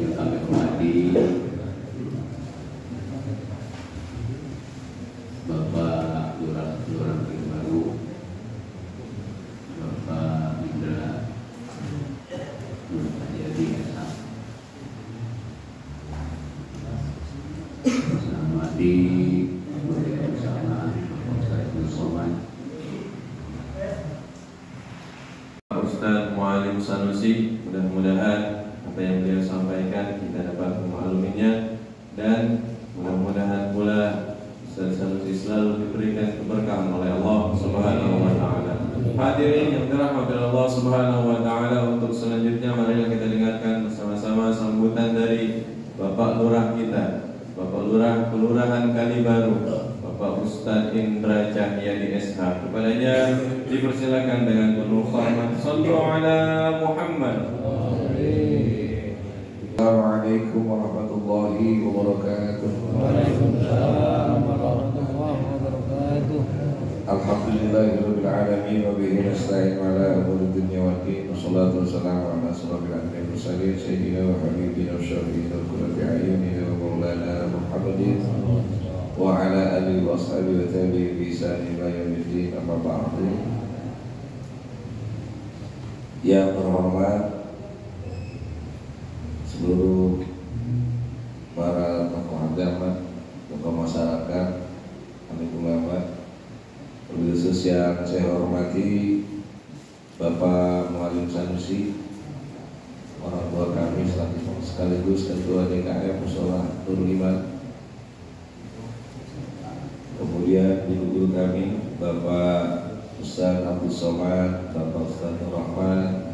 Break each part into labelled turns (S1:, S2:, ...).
S1: yang kami hormati Bapak Lurah Baru, Bapak Indra Nur Haryadi SH, selamat di bersama Ustaz Somad,
S2: Ustaz Muallim Sanusi. Mudah-mudahan apa yang beliau sampaikan kita dapat memahaminya, dan mudah-mudahan pula Ustaz Sanusi selalu diberikan keberkahan oleh Allah Subhanahu wa taala. Hadirin yang dirahmati Allah Subhanahu wa taala, untuk selanjutnya marilah kita dengarkan bersama-sama sambutan dari Bapak Lurah kita, Bapak Lurah Kelurahan Kalibaru, Bapak Ustaz Indra Cahyadi SH. Kepadanya dipersilakan dengan penuh hormat. Shallu ala Muhammad.
S3: Assalamualaikum warahmatullahi wabarakatuh.
S4: Waalaikumsalam warahmatullahi wabarakatuh.
S3: Alhamdulillahirabbil alamin wa bihi nasta'in ala umuri dunya waddin. Wassalatu wassalamu ala asyrofil anbiya'i wal mursalin sayyidina wa habibina wa syafi'ina wa qurrati a'yunina wa maulana Muhammadin wa ala alihi wa ashabihi wa tabi'in bi ihsan ila yaumiddin. Amma ba'du. Yang terhormat seluruh para tokoh agama, tokoh masyarakat, alim ulama, wabil khusus yang saya hormati Bapak Muallim Sanusi, orang tua kami sekaligus ketua DKM Mushola Nurul Iman. Kemudian ibu-guru kami Bapak Ustaz Abdul Somad, Bapak Ustaz Nur Rahman,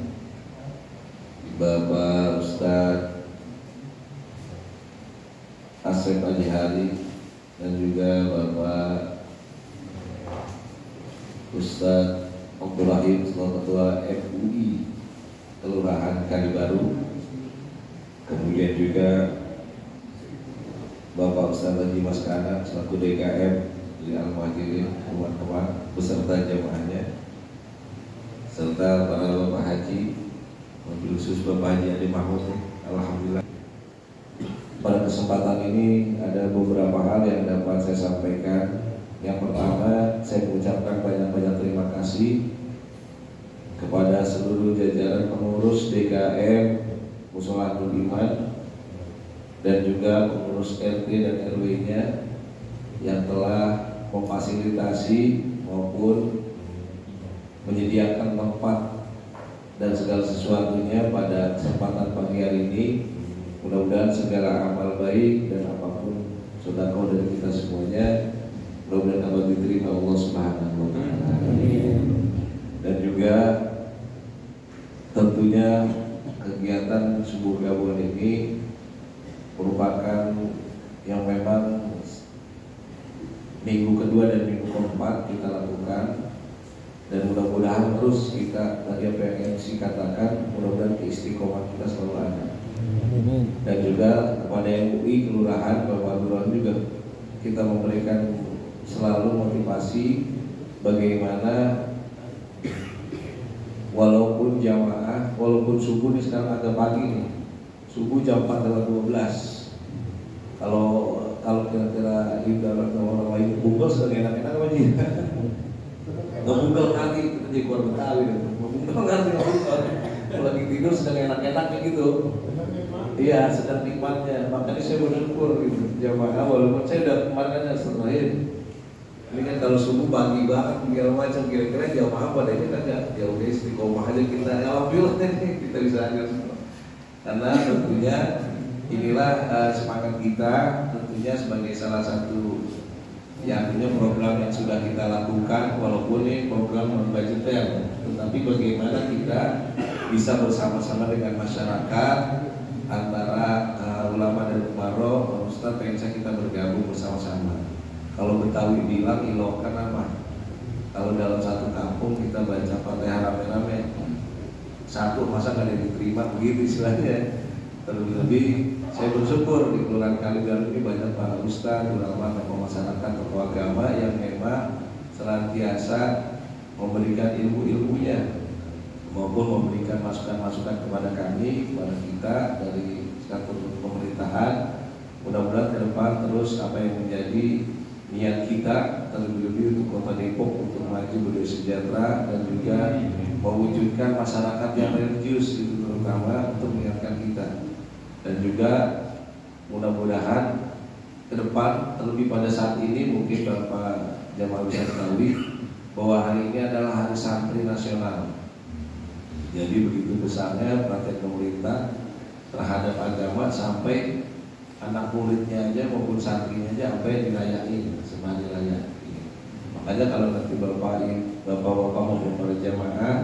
S3: Bapak Ustaz Asep Alihari, dan juga Bapak Ustaz Abdul Rahim selaku Ketua MUI Kelurahan Kalibaru. Kemudian juga Bapak Ustaz Haji Mas Kanan selaku DKM di Al-Muhajirin, teman-teman beserta jamaahnya, serta para Bapak Haji, wabil khusus Bapak Haji Adi Mahmud. Alhamdulillah, pada kesempatan ini ada beberapa hal yang dapat saya sampaikan. Yang pertama, saya mengucapkan banyak-banyak terima kasih kepada seluruh jajaran pengurus DKM Mushola Nurul Iman dan juga pengurus RT dan RW-nya yang telah memfasilitasi maupun menyediakan tempat dan segala sesuatunya pada kesempatan pagi hari ini. Mudah-mudahan segala amal baik dan apapun sedekah dari kita semuanya mudah-mudahan dapat diterima Allah Subhanahu wa taala. Dan juga tentunya kegiatan subuh gabungan ini merupakan yang memang minggu kedua dan minggu keempat kita lakukan, dan mudah-mudahan terus kita, tadi apa yang MC katakan, mudah-mudahan keistiqomah kita selalu ada. Dan juga kepada MUI Kelurahan Bapak Lurah juga kita memberikan selalu motivasi bagaimana walaupun jamaah, walaupun subuh ini sekarang agak pagi nih, subuh jam 4:12. Kalau kira-kira ibarat orang lain bungkel sedang enak-enak apa sih? Nggak bungkel kaki, kita jadi keluar Betawi, bungkel ngerti kalau lagi tidur sedang enak-enak kayak gitu. Iya, sedang nikmatnya. Makanya saya bersyukur gitu jamaah, walaupun saya udah kemarin aja setelah ini kan kalau subuh pagi banget segala macam, kira-kira jamaah pada ini kagak jauh deh, istiqomah aja kita. Alhamdulillah kita bisa hadir semua. Karena tentunya inilah semangat kita, tentunya sebagai salah satu yang punya program yang sudah kita lakukan, walaupun ini program non-budgeter, tetapi bagaimana kita bisa bersama-sama dengan masyarakat, antara ulama dan umaro. Ustaz pengen saya kita bergabung bersama-sama. Kalau Betawi bilang ilokan apa? Kalau dalam satu kampung kita baca Fatihah rame-rame, satu masa nggak ada yang diterima begitu istilahnya. Terlebih saya bersyukur di Kelurahan Kalibaru ini banyak para ustaz, ulama, tokoh masyarakat, tokoh agama yang memang senantiasa memberikan ilmu-ilmunya maupun memberikan masukan-masukan kepada kami, kepada kita dari sektor pemerintahan. Mudah-mudahan ke depan terus apa yang menjadi niat kita terlebih-lebih untuk Kota Depok untuk maju berdaya sejahtera dan juga mewujudkan masyarakat yang religius itu terutama untuk mengingatkan kita, dan juga mudah-mudahan ke depan terlebih pada saat ini mungkin Bapak jamaah bisa ketahui bahwa hari ini adalah Hari Santri Nasional. Jadi begitu besarnya perhatian pemerintah terhadap agama sampai anak muridnya aja maupun santrinya aja sampai dirayain, semua dirayain. Makanya kalau nanti bapak-bapak maupun para jamaah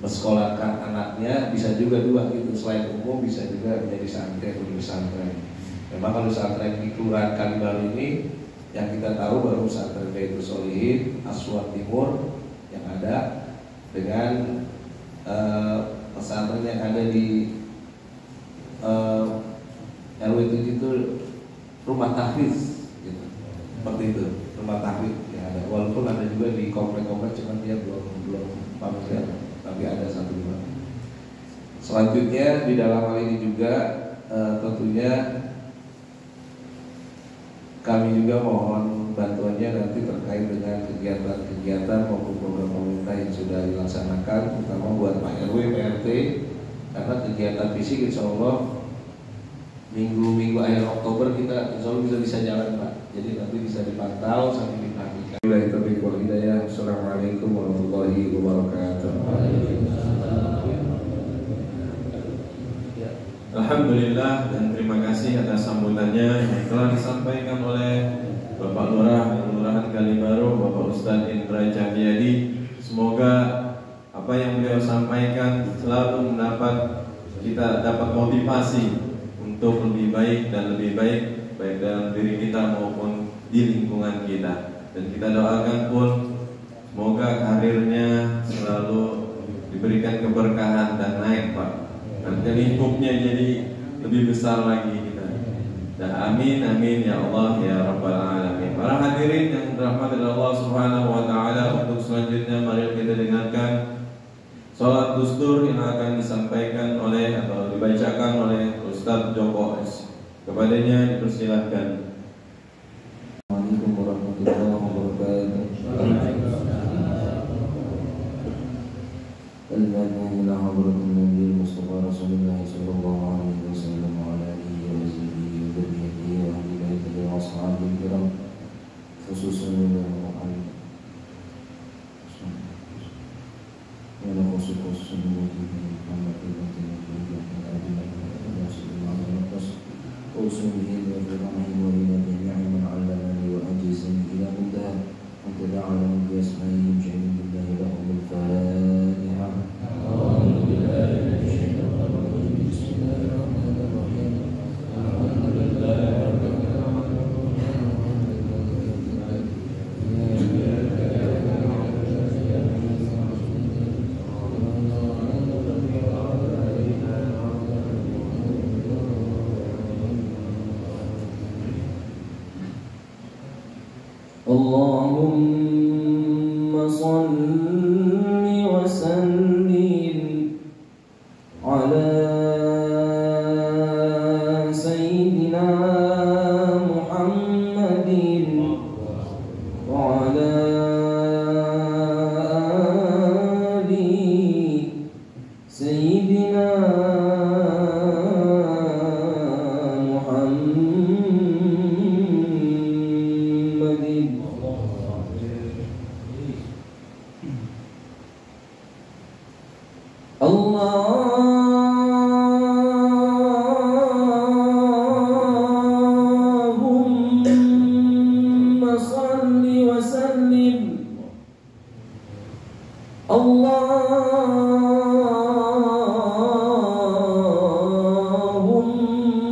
S3: mensekolahkan anaknya bisa juga dua gitu, selain umum bisa juga menjadi santri atau pesantren. Memang kalau pesantren di Kelurahan Kalibaru ini yang kita tahu baru pesantren Baitul Sholihin Aswan Timur yang ada dengan pesantren yang ada di RW 7 itu rumah tahfiz gitu. Seperti itu, rumah tahfiz yang ada. Walaupun ada juga di komplek-komplek, cuman dia belum familiar, tapi ada satu dua. Selanjutnya di dalam hal ini juga tentunya kami juga mohon bantuannya nanti terkait dengan kegiatan-kegiatan maupun program pemerintah yang sudah dilaksanakan, terutama buat Pak RW, PRT, karena kegiatan fisik insya Allah minggu akhir Oktober kita insya Allah bisa jalan Pak. Jadi nanti bisa dipantau sambil diperhatikan. Assalamualaikum warahmatullahi wabarakatuh.
S2: Alhamdulillah dan terima kasih atas sambutannya yang telah disampaikan oleh Bapak Lurah Kelurahan Kalibaru, Bapak Ustadz Indra Cahyadi. Semoga apa yang beliau sampaikan selalu kita dapat motivasi untuk lebih baik dan lebih baik dalam diri kita maupun di lingkungan kita. Dan kita doakan pun semoga karirnya selalu diberikan keberkahan dan naik Pak. Nanti lingkupnya jadi lebih besar lagi kita. Dan amin amin ya Allah ya Rabbal Alamin. Para hadirin yang dirahmati Allah Subhanahu wa taala, untuk selanjutnya mari kita dengarkan salat dustur yang akan disampaikan oleh atau dibacakan oleh Ustadz Joko S. Kepadanya dipersilahkan.
S3: Assalamualaikum warahmatullahi wabarakatuh. Alhamdulillah hadratin Nabi Mustafa Rasulullah sallallahu alaihi wasallam wa ala alihi wa sahbihi wa dzurriyyatihi wa ahli baitihi wa ashabihi kiram, khususan Allahumma salli wa sallim ala sayyidina Muhammadin wa ala ali sayyidina Allahumma salli wa sallim.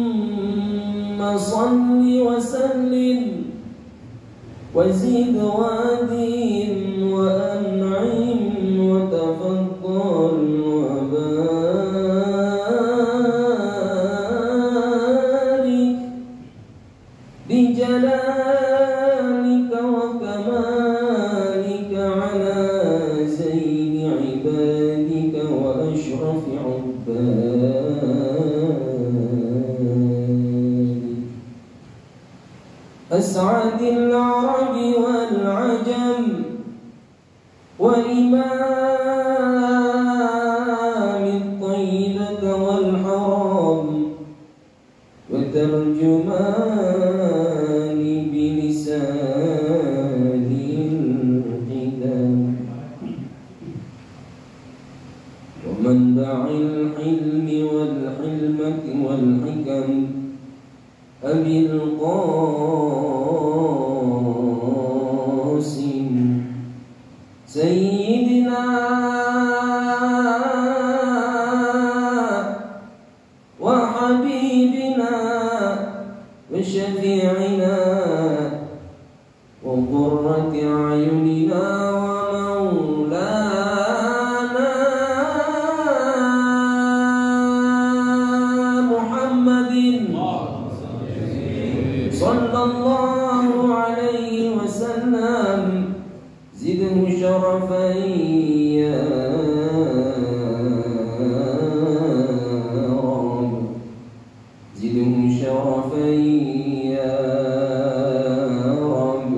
S3: Allahumma salli wa sallim wa zid wa din wa an'im wa tafaddal wa barik bi jalalika wa kamalika ala zaini ibadika wa ashrafi ubadika.
S5: أسعد العرب والعجم وإمام الطيبة والحرام وترجمان بلسان القدم ومنبع الحلم والحلمة والحكم أبي القاسم سيدنا وحبيبنا وشفيعنا وقرة أعيننا ومولانا محمد صلى الله عليه وسلم زده شرفا يا رب زده شرفا يا رب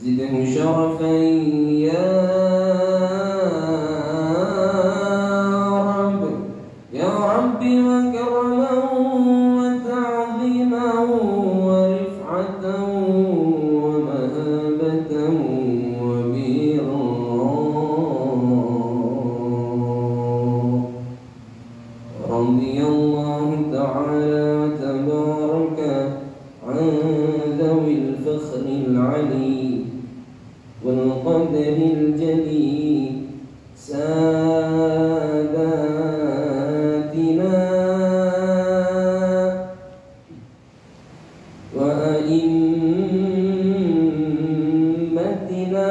S5: زده شرفا يا رب يا رب وكرما وتعظيما ورفعة ومهابة رضي الله تعالى وتبارك عن ذوي الفخر العلي والقدر الجلي ساداتنا وأئمتنا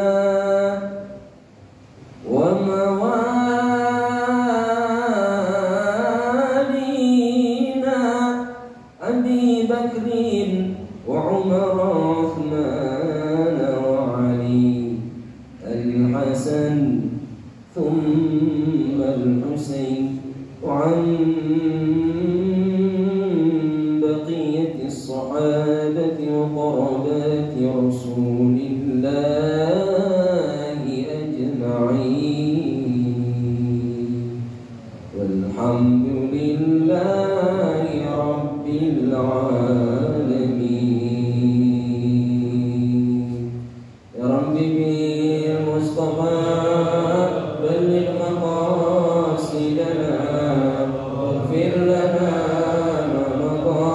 S5: وموالينا أبي بكر وعمر وعثمان وعلي الحسن ثم الحسين وعن بقية الصحابة وقرابات رسول الله أجمعين والحمد لله رب العالمين يا رب بالمصطفى بلغ مقاصدنا واغفر لنا ما مضى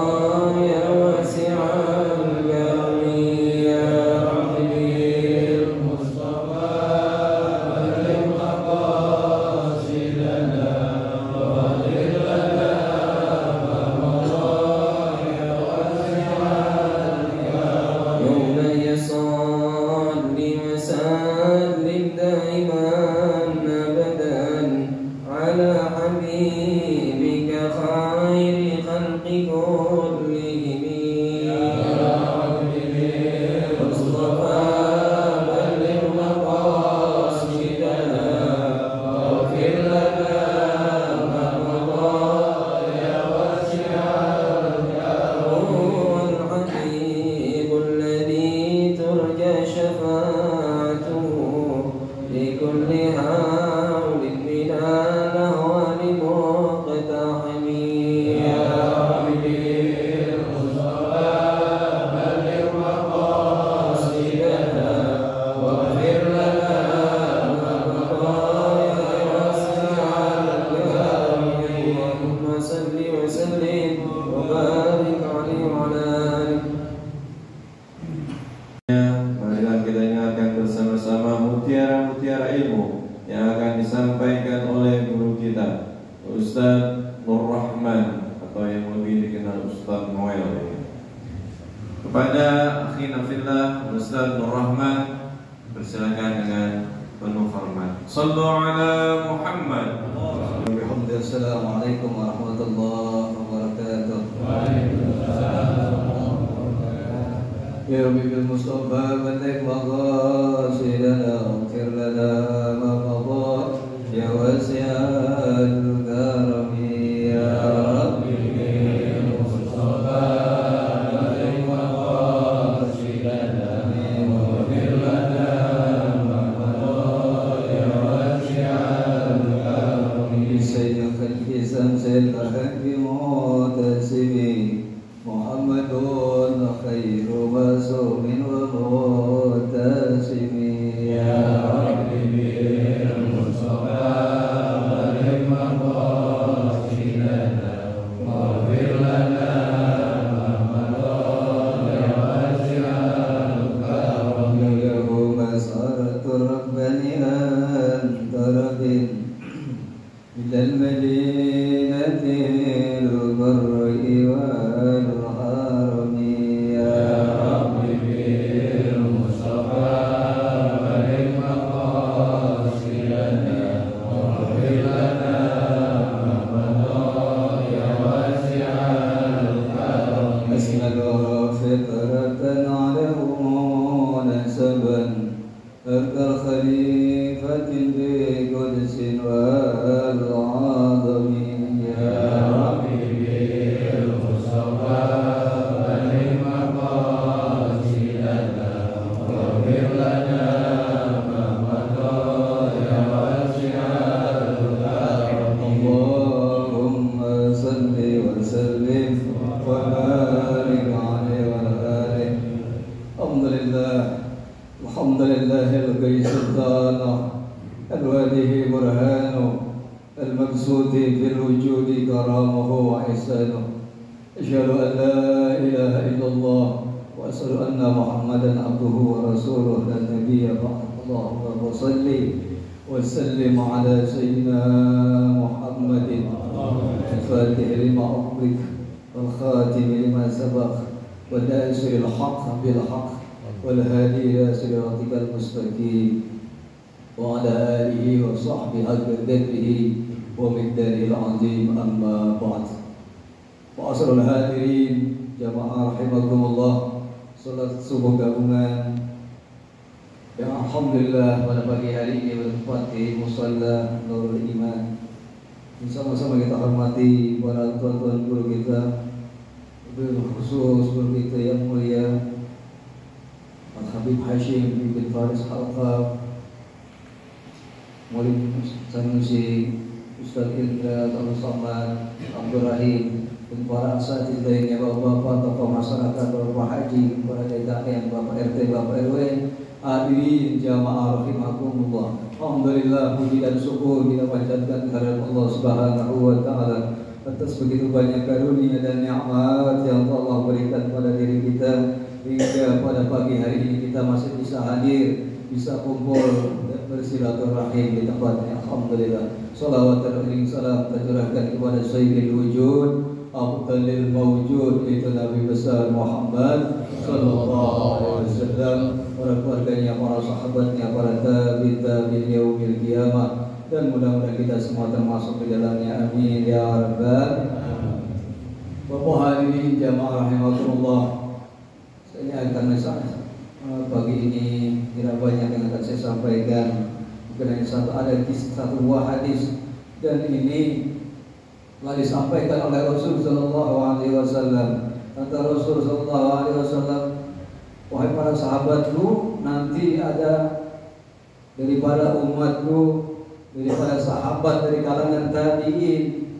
S5: يا واسع الكرم يا رب بالمصطفى بلغ مقاصدنا واغفر لنا ما مضى يا واسع الكرم مولاي صل وسلم دائما أبدا على حبيبك خير خلق كلهم يا رب بالمصطفى بلغ مقاصدنا واغفر لنا ما مضى يا واسع الكرم والحبيب الذي ترجى شفاعته لكل هول من الأهوال مقتحم يا رب بالمصطفى بلغ مقاصدنا واغفر لنا ما مضى يا واسع الكرم اللهم صل وسلم وبارك عليه وعلى آله.
S2: Marilah kita dengarkan bersama-sama mutiara-mutiara ilmu yang akan disampaikan oleh guru kita, Ustaz Nur Rahman, atau yang lebih dikenal Ustaz Noel. Kepada akhina fillah Ustaz Nur Rahman, persilakan dengan penuh hormat. Sallu ala Muhammad.
S3: Assalamualaikum warahmatullahi wabarakatuh. Ya Rabbi bil Mustafa baligh maqasidana waghfir lana ma madha ya wasi'al karami ya Rabbi bil Mustafa baligh maqasidana
S4: واغفر لنا ما مضى يا واسع الكرم
S5: له مسارة ربنا أنت رب إلى المدينة البر والحرم يا
S4: رب بالمصطفى بلغ مقاصدنا واغفر لنا ما مضى يا واسع الكرم
S5: أسند فطرة عليه نسبا أرض الخليفة بقدس والعظم
S4: يا رب بالمصطفى بلغ مقاصدنا واغفر لنا ما مضى يا واسع الكرم
S5: اللهم صل وسلم وبارك عليه وعلى آله. الحمد لله الغي سلطانه الواده برهانه المقصود في الوجود كرامه وإحسانه. أشهد أن لا إله إلا الله وأشهد أن محمدا عبده ورسوله لا نبي بعد. اللهم صل وسلم على سيدنا محمد الفاتح لما أغلق والخاتم لما سبق والناصر الحق بالحق والهادي إلى صراطك المستقيم وعلى آله وصحبه حق قدره ومقداره العظيم. أما بعد. Ma'asyiral hadirin jamaah rahimakumullah, salat subuh gabungan yang alhamdulillah pada pagi hari ini bertempat di Musalla Nurul Iman. Sama-sama kita hormati para tuan-tuan guru kita, khusus guru kita yang mulia Al Habib Hashim bin Faris Al-Qab, Mulim Sanusi, Ustaz Indra, Abdul Somad, Abdul Rahim, dan para asatidz lainnya, bapak-bapak, tokoh masyarakat, bapak haji, para DKM, bapak RT, bapak RW, hadirin jamaah rahimakumullah. Alhamdulillah, puji dan syukur kita panjatkan kehadirat Allah Subhanahu wa taala atas begitu banyak karunia dan nikmat yang Allah berikan pada diri kita, hingga pada pagi hari ini kita masih bisa hadir, bisa kumpul dan bersilaturahim di tempatnya. Alhamdulillah. Salawat dan salam tercurahkan kepada Sayyidil Wujud, Afdalil Mawjud, itu Nabi besar Muhammad sallallahu alaihi wasallam, para keluarganya, para sahabatnya, para tabi'in yaumil qiyamah, dan mudah-mudahan kita semua termasuk di dalamnya. Amin ya rabbal alamin. Bapak hadirin jamaah rahimakumullah, saya akan pagi ini tidak banyak yang akan saya sampaikan. Mungkin hanya satu buah hadis, dan ini telah disampaikan oleh Rasul sallallahu alaihi wasallam. Kata Rasul sallallahu alaihi wasallam, wahai para sahabatku, nanti ada daripada umatku, daripada sahabat dari kalangan tabi'in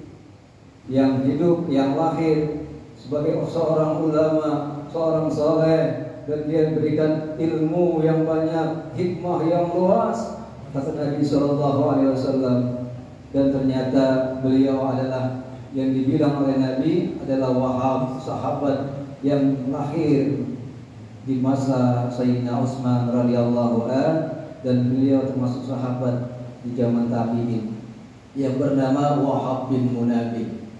S5: yang hidup, yang lahir sebagai seorang ulama, seorang saleh, dan dia berikan ilmu yang banyak, hikmah yang luas, kata Nabi sallallahu alaihi wasallam. Dan ternyata beliau adalah yang dibilang oleh Nabi adalah Wahab, sahabat yang lahir di masa Sayyidina Utsman radhiyallahu an, dan beliau termasuk sahabat di zaman tabi'in yang bernama Wahab bin Munabbih,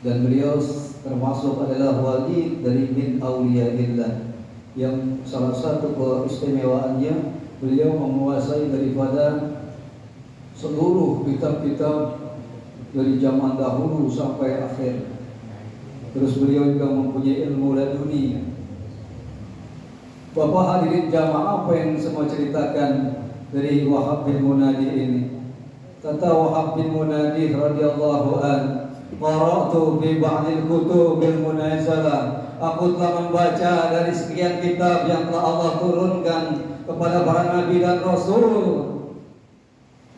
S5: dan beliau termasuk adalah wali dari min auliyaillah, yang salah satu keistimewaannya beliau menguasai daripada seluruh kitab-kitab dari zaman dahulu sampai akhir. Terus beliau juga mempunyai ilmu laduni. Bapak hadirin jamaah, apa yang semua ceritakan dari Wahab bin Munabbih ini? Kata Wahab bin Munabbih radhiyallahu an, qara'tu fi ba'dil kutubil munazzalah, aku telah membaca dari sekian kitab yang telah Allah turunkan kepada para nabi dan rasul.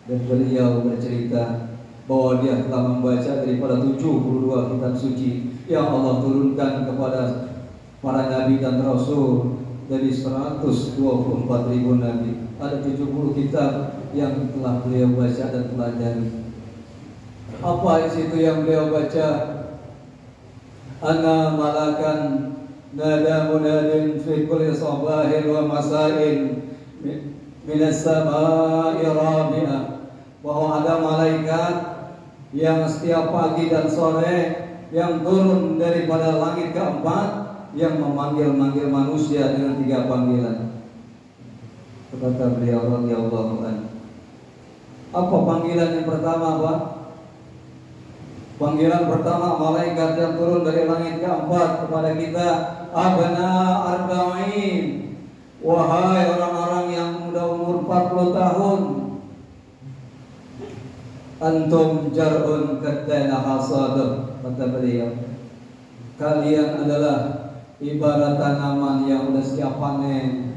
S5: Dan beliau bercerita bahwa dia telah membaca daripada 72 kitab suci yang Allah turunkan kepada para nabi dan rasul. Dari 124.000 nabi, ada 70 kitab yang telah beliau baca dan pelajari. Apa isi itu yang beliau baca? Anna malakan nada munadin fi kulli sabahin wa masain minas sama'i rabi'ah, bahwa ada malaikat yang setiap pagi dan sore yang turun daripada langit keempat yang memanggil-manggil manusia dengan 3 panggilan. Kata beliau radhiyallahu anhu. Apa panggilan yang pertama, Pak? Panggilan pertama malaikat yang turun dari langit keempat kepada kita, abna arba'in, wahai orang-orang yang sudah umur 40 tahun, antum jar'un kaddana hasaduh, kata beliau, kalian adalah ibarat tanaman yang sudah siap panen.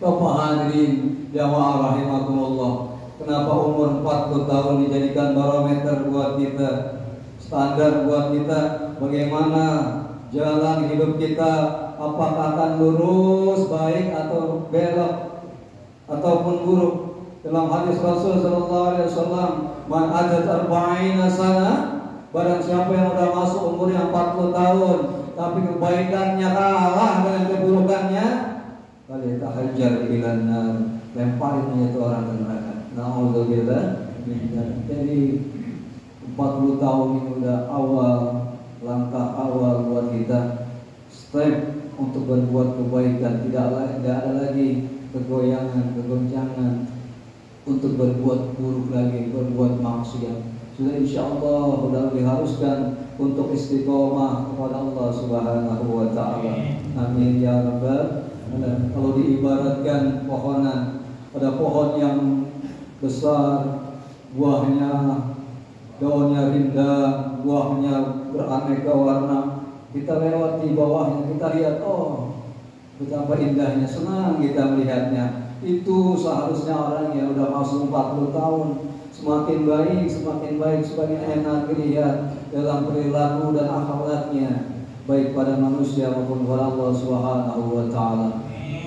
S5: Bapak hadirin jamaah rahimakumullah, kenapa umur 40 tahun dijadikan barometer buat kita, standar buat kita bagaimana jalan hidup kita, apakah akan lurus baik atau belok ataupun buruk. Dalam hadis Rasul sallallahu alaihi wasallam, man adat arba'ina sana, barang siapa yang sudah masuk umur yang 40 tahun tapi kebaikannya kalah dengan keburukannya, kali tahajjar bilan nar, lemparin itu orang ke neraka. Na'udzubillah. Jadi 40 tahun ini udah awal, langkah awal buat kita, step untuk berbuat kebaikan. Tidak ada lagi kegoyangan, kegoncangan untuk berbuat buruk lagi, berbuat maksiat. Sudah insyaallah sudah diharuskan untuk istiqomah kepada Allah Subhanahu wa taala. Amin ya rabbal alamin. Kalau diibaratkan pohonan, ada pohon yang besar, buahnya, daunnya rindang, buahnya beraneka warna. Kita lewat di bawahnya, kita lihat, oh betapa indahnya, senang kita melihatnya. Itu seharusnya orang yang sudah masuk 40 tahun, semakin baik, semakin enak dilihat dalam perilaku dan akhlaknya, baik pada manusia maupun pada Allah Subhanahu wa taala.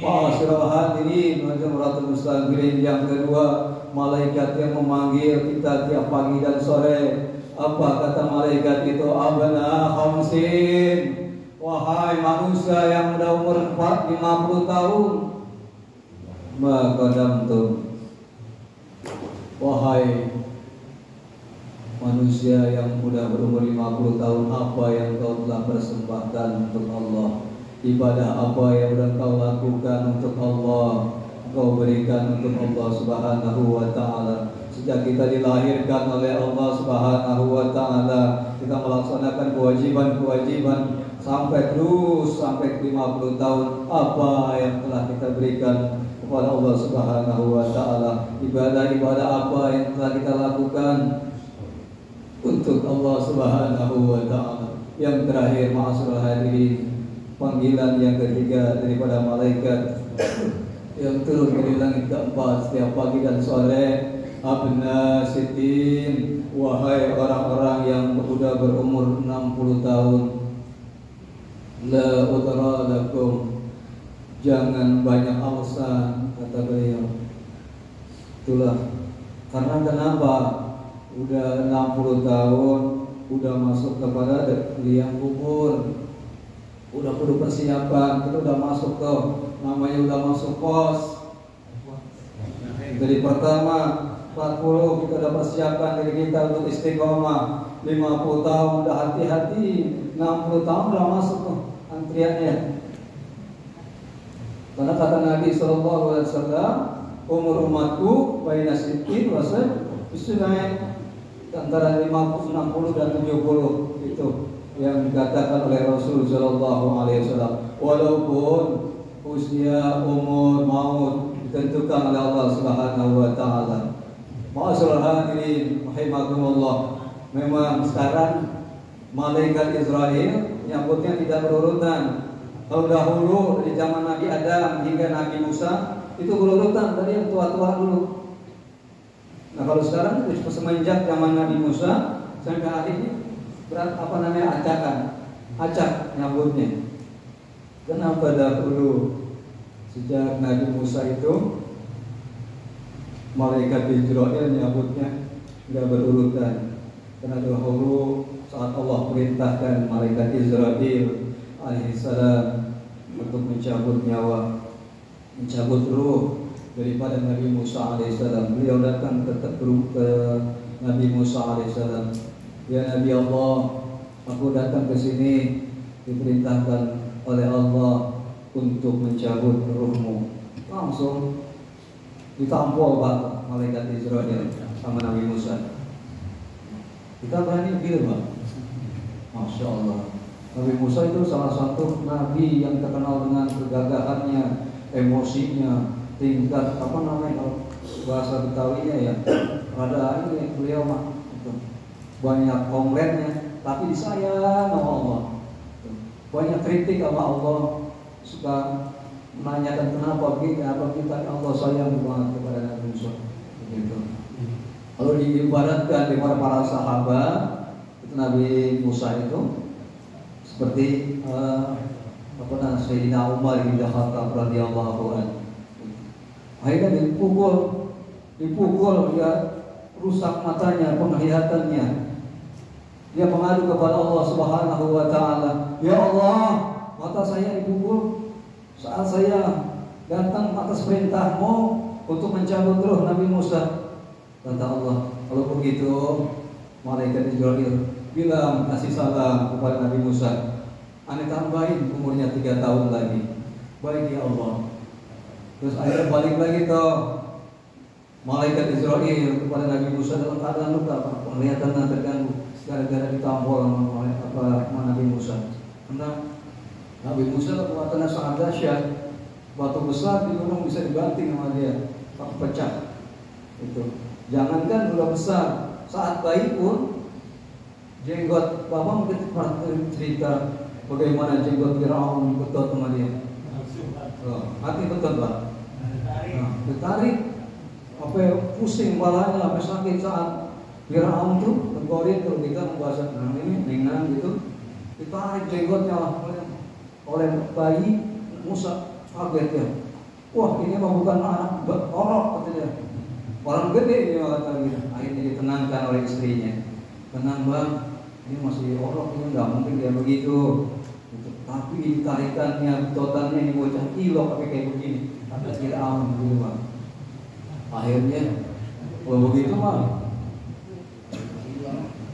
S5: Ma'asyiral hadirin wa jumratul muslimin, yang kedua, malaikat yang memanggil kita tiap pagi dan sore. Apa kata malaikat itu? Abna khamsin, wahai manusia yang sudah umur 50 tahun, maqadamtum, wahai manusia yang sudah berumur 50 tahun, apa yang kau telah persembahkan untuk Allah? Ibadah apa yang sudah kau lakukan untuk Allah, kau berikan untuk Allah Subhanahu wa taala. Sejak kita dilahirkan oleh Allah Subhanahu wa taala, kita melaksanakan kewajiban-kewajiban sampai 50 tahun. Apa yang telah kita berikan kepada Allah Subhanahu wa taala? Ibadah-ibadah apa yang telah kita lakukan untuk Allah Subhanahu wa taala? Yang terakhir, ma'asyiral hadirin, panggilan yang ketiga daripada malaikat yang turun dari langit keempat setiap pagi dan sore, abna sitin, wahai orang-orang yang sudah berumur 60 tahun, la udra lakum, jangan banyak alasan, kata beliau. Itulah karena kenapa? Udah 60 tahun, udah masuk kepada liang kubur, udah perlu persiapan, kita udah masuk ke, namanya udah masuk pos. Jadi pertama 40 kita udah persiapan diri kita untuk istiqomah. 50 tahun udah hati-hati, 60 tahun udah masuk tuh antriannya. Karena kata Nabi SAW, umur umatku baina sittin wa sab'in, antara 50, 60 dan 70 itu yang dikatakan oleh Rasul sallallahu alaihi wasallam. Walaupun usia, umur, maut ditentukan oleh Allah Subhanahu wa taala. Ma'asyiral hadirin rahimakumullah, memang sekarang malaikat Israel nyambutnya tidak berurutan. Kalau dahulu dari zaman Nabi Adam hingga Nabi Musa itu berurutan, dari yang tua-tua dulu. Nah kalau sekarang semenjak zaman Nabi Musa sampai hari ini acak nyambutnya. Kenapa dahulu sejak Nabi Musa itu malaikat Israel nyambutnya nggak berurutan? Karena dahulu saat Allah perintahkan malaikat Israil alaihissalam untuk mencabut nyawa, mencabut ruh daripada Nabi Musa alaihissalam, beliau datang ke Nabi Musa alaihissalam. Ya Nabi Allah, aku datang ke sini diperintahkan oleh Allah untuk mencabut ruhmu. Langsung ditampol Pak malaikat Israil sama Nabi Musa. Kita berani gitu Pak. Masya Allah. Nabi Musa itu salah satu nabi yang terkenal dengan kegagahannya, emosinya, tingkat apa namanya kalau bahasa Betawinya ya, rada ini beliau mah banyak komplainnya, tapi disayang sama Allah. Banyak kritik sama Allah, suka menanyakan kenapa begini, apa kita, Allah sayang banget kepada Nabi Musa. Begitu. Kalau diibaratkan kepada para sahabat, itu Nabi Musa itu seperti Sayyidina Umar bin Khattab radhiyallahu anhu. Akhirnya dipukul, dia rusak matanya, penglihatannya. Dia mengadu kepada Allah Subhanahu wa taala, "Ya Allah, mata saya dipukul saat saya datang atas perintah-Mu untuk mencabut ruh Nabi Musa." Kata Allah, "Kalau begitu, malaikat Jibril bilang kasih salam kepada Nabi Musa. Ane tambahin umurnya 3 tahun lagi." Baik ya Allah. Terus akhirnya balik lagi ke malaikat Israil kepada Nabi Musa dalam keadaan luka, penglihatannya terganggu gara-gara ditampol sama Nabi Musa. Karena Nabi Musa kekuatannya sangat dahsyat, batu besar di gunung bisa dibanting sama dia, pecah. Itu. Jangankan udah besar, saat bayi pun jenggot Bapak mungkin pernah cerita bagaimana jenggot Firaun betot sama dia. Hati betot Pak. Ditarik, apa pusing kepalanya, sampai sakit saat Firaun tuh tengkorin kalau kita membahas ini ringan gitu, ditarik jenggotnya oleh bayi Musa. Kaget ya, wah ini mah bukan anak orok katanya, orang gede ini kata gitu. Akhirnya ditenangkan oleh istrinya, tenang bang, ini masih orok, ini nggak mungkin dia begitu. Tapi ditarikannya, betotannya ini bocah ilok tapi kayak begini, ada Firaun gitu bang. Akhirnya kalau begitu mah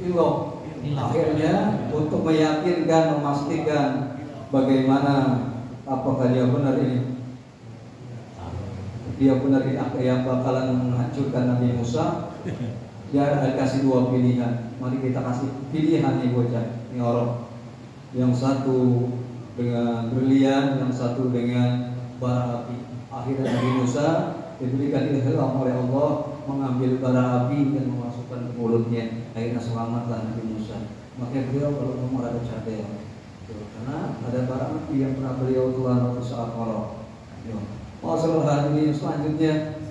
S5: ilok. Akhirnya untuk meyakinkan, memastikan bagaimana apakah dia benar ini, dia benar yang bakalan menghancurkan Nabi Musa. Dia kasih 2 pilihan. Mari kita kasih pilihan nih bocah, ini orang. Yang satu dengan berlian, yang satu dengan bara api. Akhirnya Nabi Musa diberikan ilham oleh Allah mengambil bara api dan memasukkan ke mulutnya. Akhirnya selamatlah Nabi Musa. Makanya beliau kalau ngomong ada cadel, karena ada bara api yang pernah beliau telan waktu saat marah. Masalah ini selanjutnya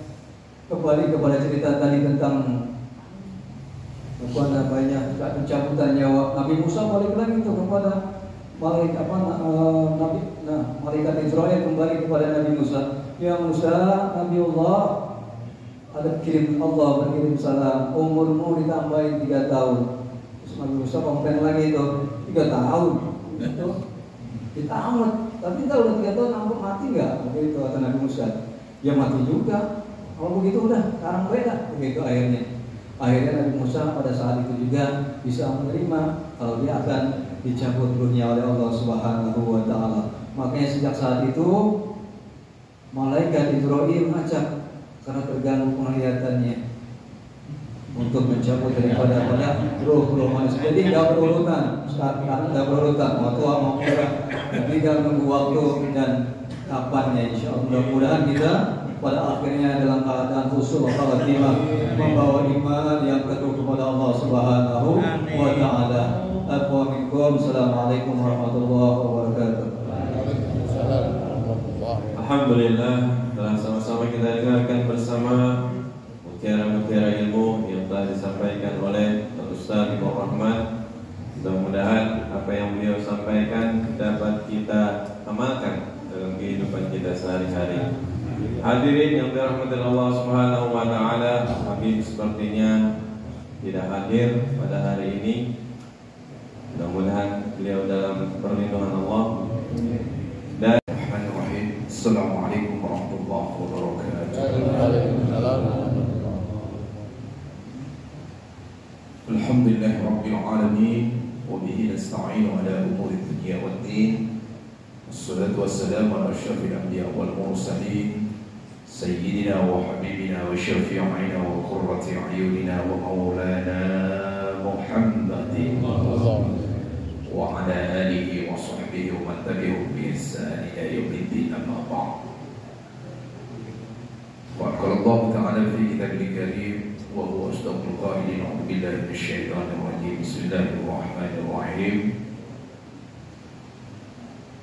S5: kembali kepada cerita tadi tentang pencabutan nyawa Nabi Musa. Balik lagi itu kepada malaikat malaikat Israil kembali kepada Nabi Musa. Ya Musa, Nabi Allah ada kirim Allah berkirim salam, umurmu ditambahin 3 tahun. Terus Nabi Musa komplain lagi itu 3 tahun itu ditamat, tapi kita udah 3 tahun ampun mati nggak? Begitu kata Nabi Musa. Ya mati juga. Kalau begitu udah sekarang beda. Begitu akhirnya Nabi Musa pada saat itu juga bisa menerima kalau dia akan dicabut ruhnya oleh Allah Subhanahu wa taala. Makanya sejak saat itu malaikat Jibril ngajak karena terganggu penglihatannya untuk mencabut daripada ruh manusia. Jadi nggak berurutan, sekarang nggak berurutan, mau tua mau muda, tapi nggak nunggu waktu dan kapannya. Insya Allah mudah-mudahan kita pada akhirnya dalam keadaan khusyuk wa khatimah, membawa iman yang teguh kepada Allah Subhanahu wa taala. Assalamualaikum warahmatullahi wabarakatuh.
S2: Alhamdulillah, telah sama-sama kita dengarkan bersama mutiara-mutiara ilmu yang telah disampaikan oleh Ustaz Ibu Rahman. Mudah-mudahan apa yang beliau sampaikan dapat kita amalkan dalam kehidupan kita sehari-hari. Hadirin yang dirahmati Allah Subhanahu wa taala, Habib sepertinya tidak hadir pada hari ini. Mudah-mudahan beliau dalam perlindungan Allah. Dan
S3: Bismillahirrahmanirrahim. Assalamualaikum warahmatullahi wabarakatuh. Alhamdulillahirabbil alamin wa bihi nasta'inu ala umuri dunya waddin. Wassalatu wassalamu ala asyrafil anbiya wal mursalin sayyidina wa habibina wa syafi'ina wa qurrati a'yunina wa maulana Muhammadin wa ala alihi wa sahbihi wa man tabi'ahum bi ihsan ila yaumiddin, amma ba'd. Wa qala Allah ta'ala fi kitabihi karim wa huwa asdaqul qailin, a'udzu billahi minasyaitonir rajim. Bismillahirrahmanirrahim.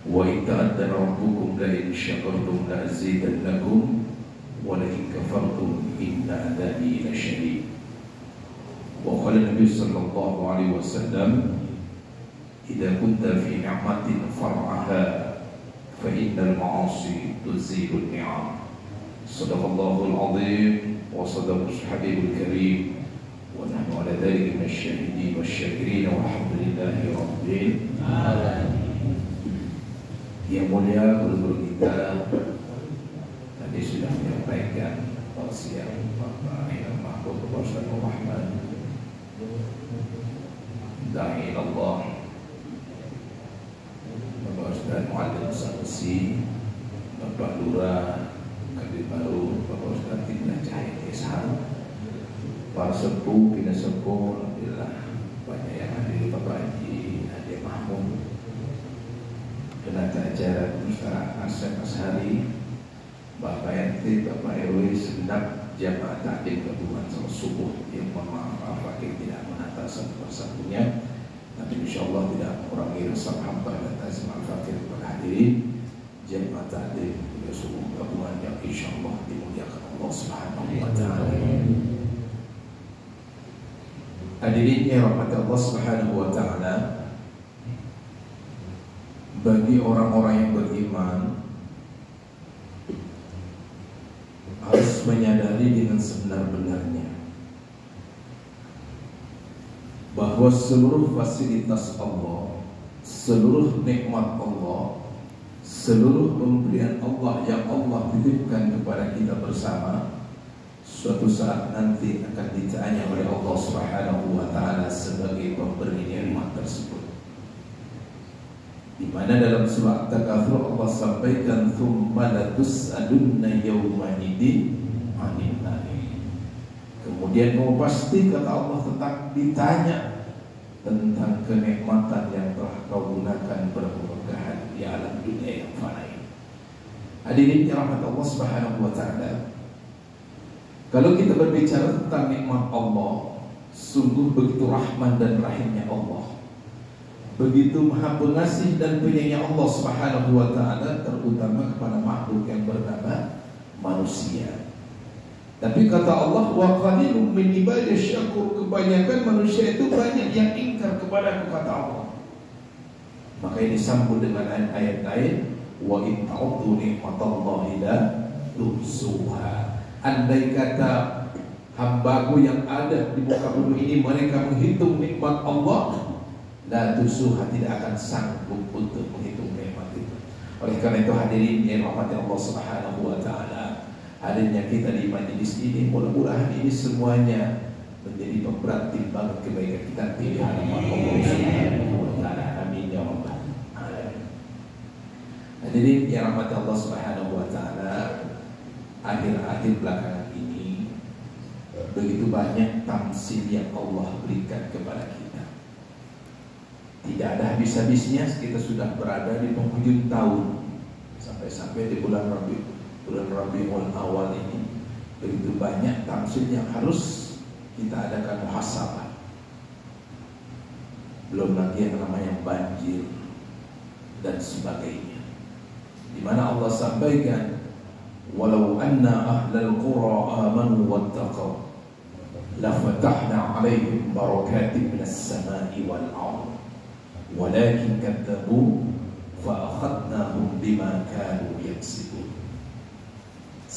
S3: Wa in ta'addana rabbukum la in syakartum la azidannakum wa la in kafartum inna adzabi lasyadid. Wa qala Nabi sallallahu alaihi wasallam, idza kunta fi ni'matin far'aha fa innal ma'asi tuzilun ni'am. Sadaqallahul azim wa sadaqal habibul karim wa nahnu ala dzalika minasyahidin wasyakirin walhamdulillahi rabbil alamin. Yang mulia guru-guru kita tadi sudah menyampaikan tausiah Bapak Imam Mahfud Ustaz Muhammad Da'i Allah, Bapak Ustaz Mu'alim Sanusi, Bapak Lurah Kabir Baru, Bapak Ustaz Tidna Cahaya Ishak, para sepuh, bina sepuh, alhamdulillah banyak yang hadir, Bapak Haji Hadi Mahmud, penata acara Ustaz Asep Ashari, Bapak RT, Bapak RW, segenap jamaah taklim gabungan salat subuh yang mohon maaf apabila tidak menata satu persatunya, tapi insyaallah tidak mengurangi rasa hamba dan azam al-fakir kepada hadirin jamaah taklim subuh gabungan yang insyaallah dimuliakan Allah Subhanahu wa taala. Hadirin yang rahmat Allah Subhanahu wa taala, bagi orang-orang yang beriman harus menyadari dengan sebenar-benarnya bahwa seluruh fasilitas Allah, seluruh nikmat Allah, seluruh pemberian Allah yang Allah titipkan kepada kita bersama, suatu saat nanti akan ditanya oleh Allah Subhanahu wa taala sebagai pemberi nikmat tersebut. Di mana dalam surah At-Takatsur Allah sampaikan tsumma latus'alunna yawma idzin 'anil na'im. Kemudian kamu pasti kata Allah tetap ditanya tentang kenikmatan yang telah kau gunakan berkeberkahan di alam dunia yang fana ini. Hadirin yang rahmat Allah Subhanahu wa taala, kalau kita berbicara tentang nikmat Allah, sungguh begitu rahman dan rahimnya Allah, begitu maha pengasih dan penyayang Allah Subhanahu wa taala, terutama kepada makhluk yang bernama manusia. Tapi kata Allah, wa qalilun min ibadiyash syakur, kebanyakan manusia itu banyak yang ingkar kepadaku, kata Allah. Maka ini disambung dengan ayat lain, wa in ta'uddu ni'matallahi la tuhsuha. Andai kata hambaku yang ada di muka bumi ini mereka menghitung nikmat Allah, la tusuha, tidak akan sanggup untuk menghitung nikmat itu. Oleh karena itu hadirin yang rahmati Allah Subhanahu wa taala, hadirnya kita di majelis ini mudah-mudahan ini semuanya menjadi pemberat timbangan kebaikan kita di hadapan Allah Subhanahu wa taala. Amin ya rabbal alamin. Hadirin yang rahmati Allah Subhanahu wa taala, akhir-akhir belakangan ini begitu banyak tamsil yang Allah berikan kepada kita. Tidak ada habis-habisnya. Kita sudah berada di penghujung tahun, sampai-sampai di bulan Rabiul Awal ini begitu banyak tamsil yang harus kita adakan muhasabah. Belum lagi yang namanya banjir dan sebagainya, di mana Allah sampaikan, walau anna ahlal qura amanu wattaqaw lafatahna 'alaihim barakatin minas sama'i wal ardh walakin kadzabu fa akhadnahum bima kanu yaksibun.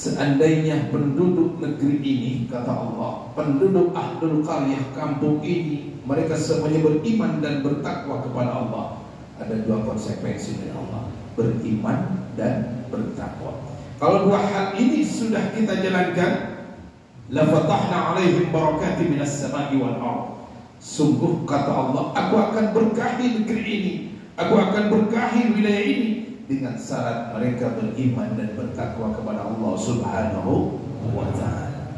S3: Seandainya penduduk negeri ini, kata Allah, penduduk ahlul qaryah kampung ini, mereka semuanya beriman dan bertakwa kepada Allah. Ada dua konsekuensi dari Allah, beriman dan bertakwa. Kalau dua hal ini sudah kita jalankan, la fatahna alaihim barakatin minas sama'i wal ardh. Sungguh kata Allah, aku akan berkahi negeri ini, aku akan berkahi wilayah ini, dengan syarat mereka beriman dan bertakwa kepada Allah Subhanahu wa ta'ala.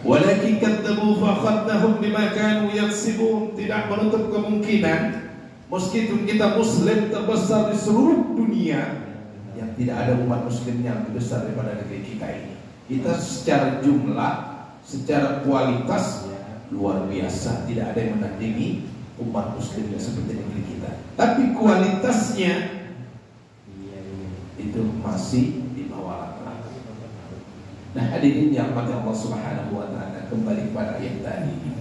S3: Walakin kadzabu fa akhadnahum bima kanu yaksibun. Tidak menutup kemungkinan meskipun kita muslim terbesar di seluruh dunia, yang tidak ada umat muslim yang lebih besar daripada negeri kita ini. Kita secara jumlah, secara kualitas luar biasa, tidak ada yang menandingi umat muslim yang seperti negeri kita. Tapi kualitasnya itu masih di bawah rata-rata. Nah, hadirin yang mati Allah Subhanahu wa ta'ala, kembali kepada ayat tadi.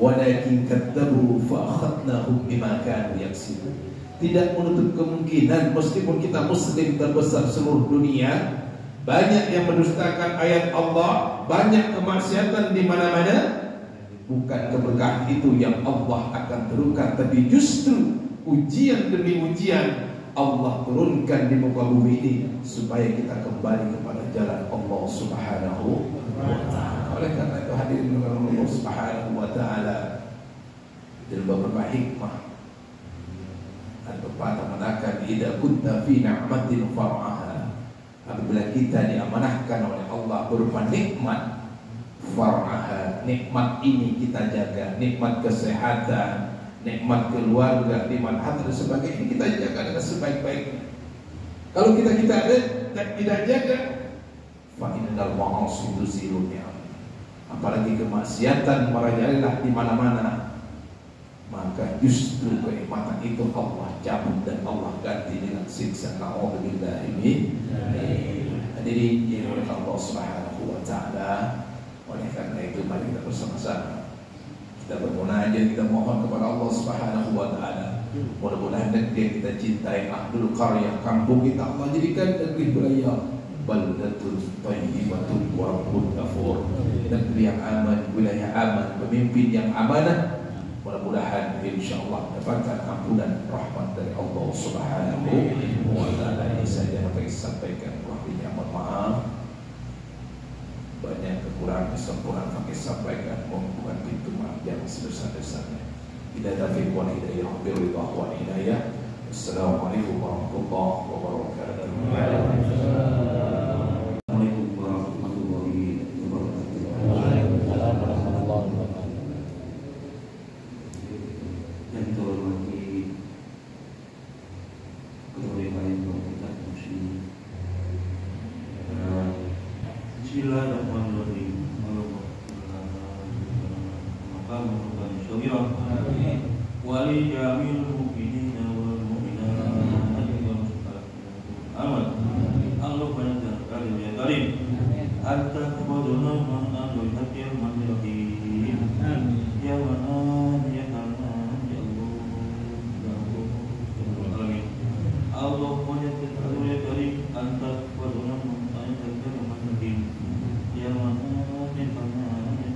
S3: Walakin kadzabu fa akhadnahum bima kanu yaksibun. Tidak menutup kemungkinan meskipun kita muslim terbesar seluruh dunia, banyak yang mendustakan ayat Allah, banyak kemaksiatan di mana-mana, bukan keberkahan itu yang Allah akan turunkan, tapi justru ujian demi ujian Allah turunkan di muka bumi ini supaya kita kembali kepada jalan Allah Subhanahu wa ta'ala. Oleh karena itu hadirin dengan Allah Subhanahu wa ta'ala, dalam beberapa hikmah dan pepatah mengatakan, idza kunta fi ni'matin far'aha. Apabila kita diamanahkan oleh Allah berupa nikmat, far'aha, nikmat ini kita jaga, nikmat kesehatan, nikmat keluarga, nikmat harta dan sebagainya, kita jaga dengan sebaik-baiknya. Kalau kita tidak jaga, fa innal ma'asi tuzilun ni'am. Apalagi kemaksiatan merajalela di mana-mana, maka justru kenikmatan itu Allah cabut dan Allah ganti dengan siksa. Na'udzubillahi min hadirin yang oleh Allah Subhanahu wa ta'ala. Oleh karena itu mari kita bersama-sama kita bermunajat, kita mohon kepada Allah Subhanahu wa ta'ala. Mudah-mudahan negeri yang kita cintai, ahlul qaryah, kampung kita, Allah jadikan negeri beraya baldatun thayyibatun wa rabbun ghafur. Negeri yang aman, wilayah aman, pemimpin yang amanah. Mudah-mudahan insyaallah dapatkan ampunan rahmat dari Allah Subhanahu wa ta'ala. Ini saja yang saya sampaikan. Wabillahi maaf, banyak kekurangan kesempurnaan kami sampaikan, bukan pintu maaf yang sebesar-besarnya. Hidayah taufiq wal hidayah biridha wal hidayah. Assalamualaikum warahmatullahi wabarakatuh.
S1: Assalamualaikum warahmatullahi wabarakatuh. Yang terhormati Ketua BKM Kabupaten Muslim.
S6: Bismillahirrahmanirrahim. Wali jamil mu'minina wal mu'minat amat Allah banyak sekali ya karim. Anta kepadanya man anu hadir man rahim. Ya man ya kanan ya Allah. Allah banyak sekali ya karim. Anta kepadanya man anu hadir man rahim. Ya man ya kanan ya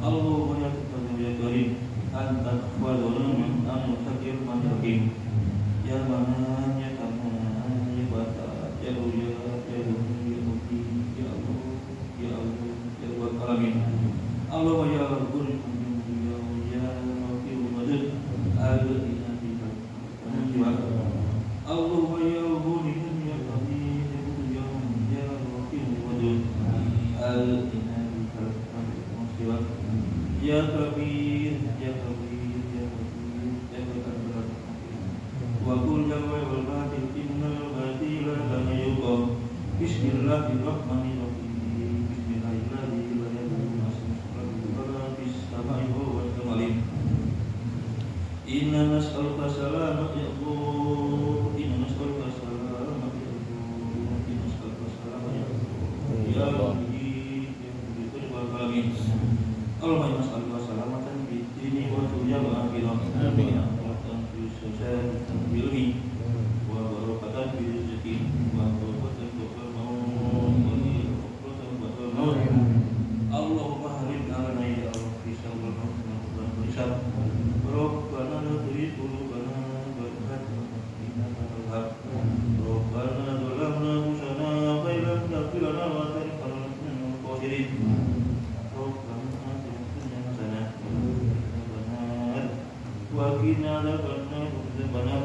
S6: Allah banyak sekali ya karim. Anta kepadanya man anu hadir man rahim. Ya man ya kanan ya bata ya ruya ya ruhi ya muti ya Allah ya Allah ya rabbal alamin. Allah ya rabbul ya ya rabbul madad al-inna bika Allah ya rabbul ya qadir ya ya rabbul madad al-inna bika ya kabir ya kabir ya kabir ya kabir wa qul jawa wal batil innal batila la yuqa. Bismillahirrahmanirrahim. Bismillahirrahmanirrahim. La yadurru ma'asmihi bis sama'i wal ardi. Inna nas'aluka salamat ya Allah. Inna nas'aluka salamat ya Allah. Inna nas'aluka salamat ya Allah. Ya Rabbi ya Rabbi wal alamin. Allahumma nas'aluka salamatan fid dini wa dunya wa akhirah. Amin. maut. Allahumma halim alana ya Allah bisa berisab. Rabbana la tuzigh qulubana ba'da idh hadaytana. Rabbana zalamna anfusana wa illam taghfir lana wa tarhamna lanakunanna minal khasirin. Rabbana atina fid dunya hasanah wa qina adzabannar.